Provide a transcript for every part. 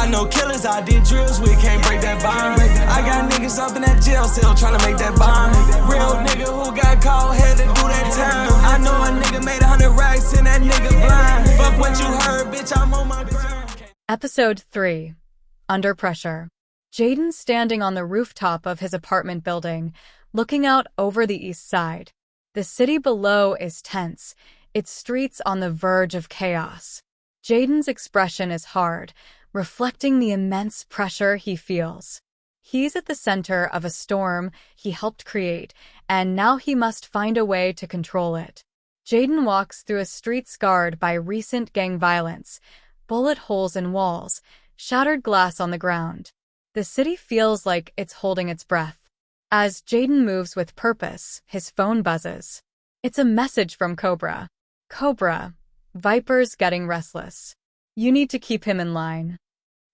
Not no killers, I did drills, we can't break that bond. I got niggas up in that jail cell tryna make that bond. Real nigga who got caught had to do that time. I know a nigga made 100 racks and that nigga blind. Fuck what you heard, bitch, I'm on my grind. Episode 3. Under Pressure. Jaden's standing on the rooftop of his apartment building, looking out over the east side. The city below is tense, its streets on the verge of chaos. Jaden's expression is hard, reflecting the immense pressure he feels. He's at the center of a storm he helped create, and now he must find a way to control it. Jaden walks through a street scarred by recent gang violence, bullet holes in walls, shattered glass on the ground. The city feels like it's holding its breath. As Jaden moves with purpose, his phone buzzes. It's a message from Cobra. Cobra, Viper's getting restless. You need to keep him in line.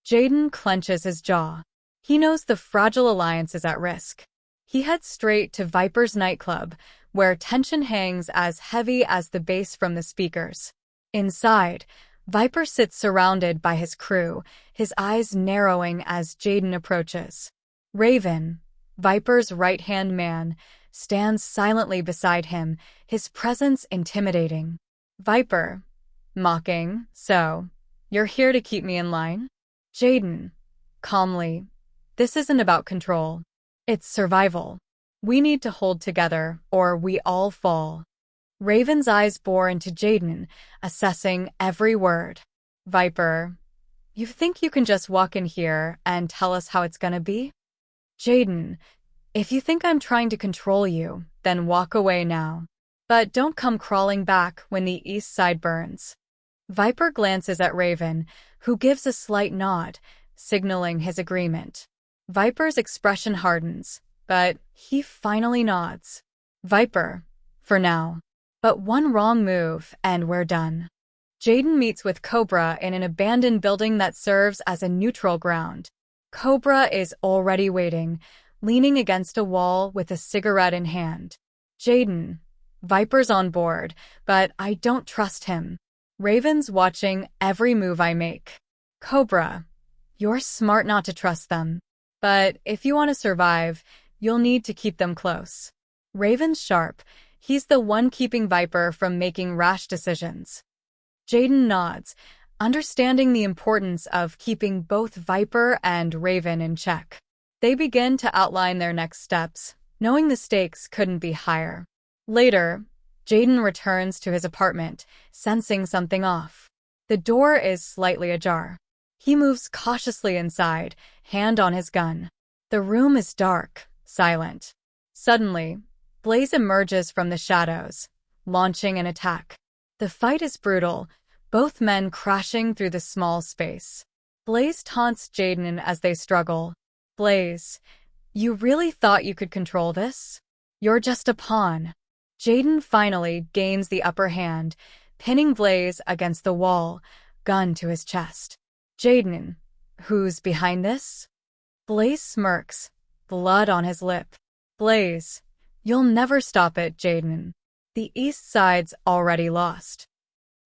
Jaden clenches his jaw. He knows the fragile alliance is at risk. He heads straight to Viper's nightclub, where tension hangs as heavy as the bass from the speakers. Inside, Viper sits surrounded by his crew, his eyes narrowing as Jaden approaches. Raven, Viper's right-hand man, stands silently beside him, his presence intimidating. Viper, mocking, so, you're here to keep me in line? Jaden, calmly, this isn't about control. It's survival. We need to hold together, or we all fall. Raven's eyes bore into Jaden, assessing every word. Viper, you think you can just walk in here and tell us how it's gonna be? Jaden, if you think I'm trying to control you, then walk away now. But don't come crawling back when the east side burns. Viper glances at Raven, who gives a slight nod, signaling his agreement. Viper's expression hardens, but he finally nods. Viper, for now. But one wrong move, and we're done. Jaden meets with Cobra in an abandoned building that serves as a neutral ground. Cobra is already waiting, leaning against a wall with a cigarette in hand. Jaden, Viper's on board, but I don't trust him. Raven's watching every move I make. Cobra, you're smart not to trust them. But if you want to survive, you'll need to keep them close. Raven's sharp. He's the one keeping Viper from making rash decisions. Jaden nods, understanding the importance of keeping both Viper and Raven in check. They begin to outline their next steps, knowing the stakes couldn't be higher. Later, Jaden returns to his apartment, sensing something off. The door is slightly ajar. He moves cautiously inside, hand on his gun. The room is dark, silent. Suddenly, Blaze emerges from the shadows, launching an attack. The fight is brutal, both men crashing through the small space. Blaze taunts Jaden as they struggle. Blaze, you really thought you could control this? You're just a pawn. Jaden finally gains the upper hand, pinning Blaze against the wall, gun to his chest. Jaden, who's behind this? Blaze smirks, blood on his lip. Blaze, you'll never stop it, Jaden. The east side's already lost.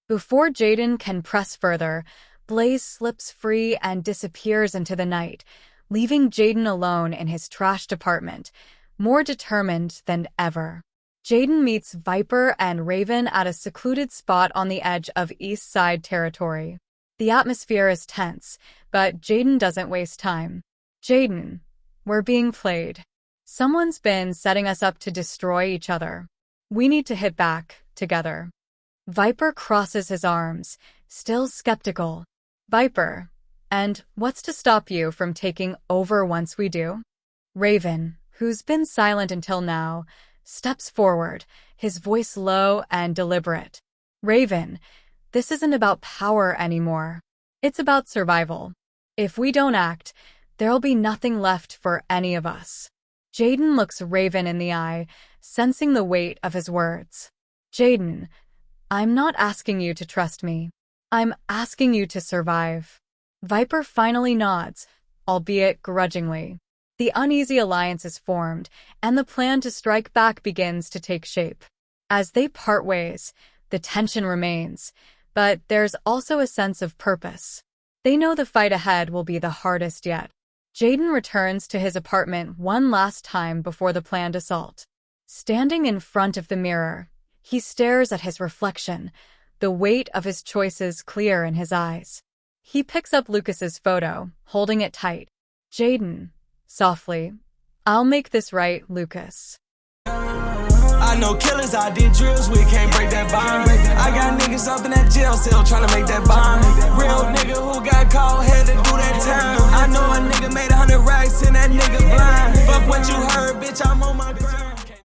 Before Jaden can press further, Blaze slips free and disappears into the night, leaving Jaden alone in his trashed apartment, more determined than ever. Jaden meets Viper and Raven at a secluded spot on the edge of East Side territory. The atmosphere is tense, but Jaden doesn't waste time. Jaden, we're being played. Someone's been setting us up to destroy each other. We need to hit back, together. Viper crosses his arms, still skeptical. Viper, and what's to stop you from taking over once we do? Raven, who's been silent until now, steps forward, his voice low and deliberate. Raven, this isn't about power anymore. It's about survival. If we don't act, there'll be nothing left for any of us. Jaden looks Raven in the eye, sensing the weight of his words. Jaden, I'm not asking you to trust me. I'm asking you to survive. Viper finally nods, albeit grudgingly. The uneasy alliance is formed, and the plan to strike back begins to take shape. As they part ways, the tension remains, but there's also a sense of purpose. They know the fight ahead will be the hardest yet. Jaden returns to his apartment one last time before the planned assault. Standing in front of the mirror, he stares at his reflection, the weight of his choices clear in his eyes. He picks up Lucas's photo, holding it tight. Jaden, softly, "I'll make this right, Lucas." I know killers, I did drills, we can't break that bond. I got niggas up in that jail cell tryna make that bond. Real nigga who got caught had to do that time. I know a nigga made 100 racks and that nigga blind. Fuck what you heard, bitch, I'm on my grind.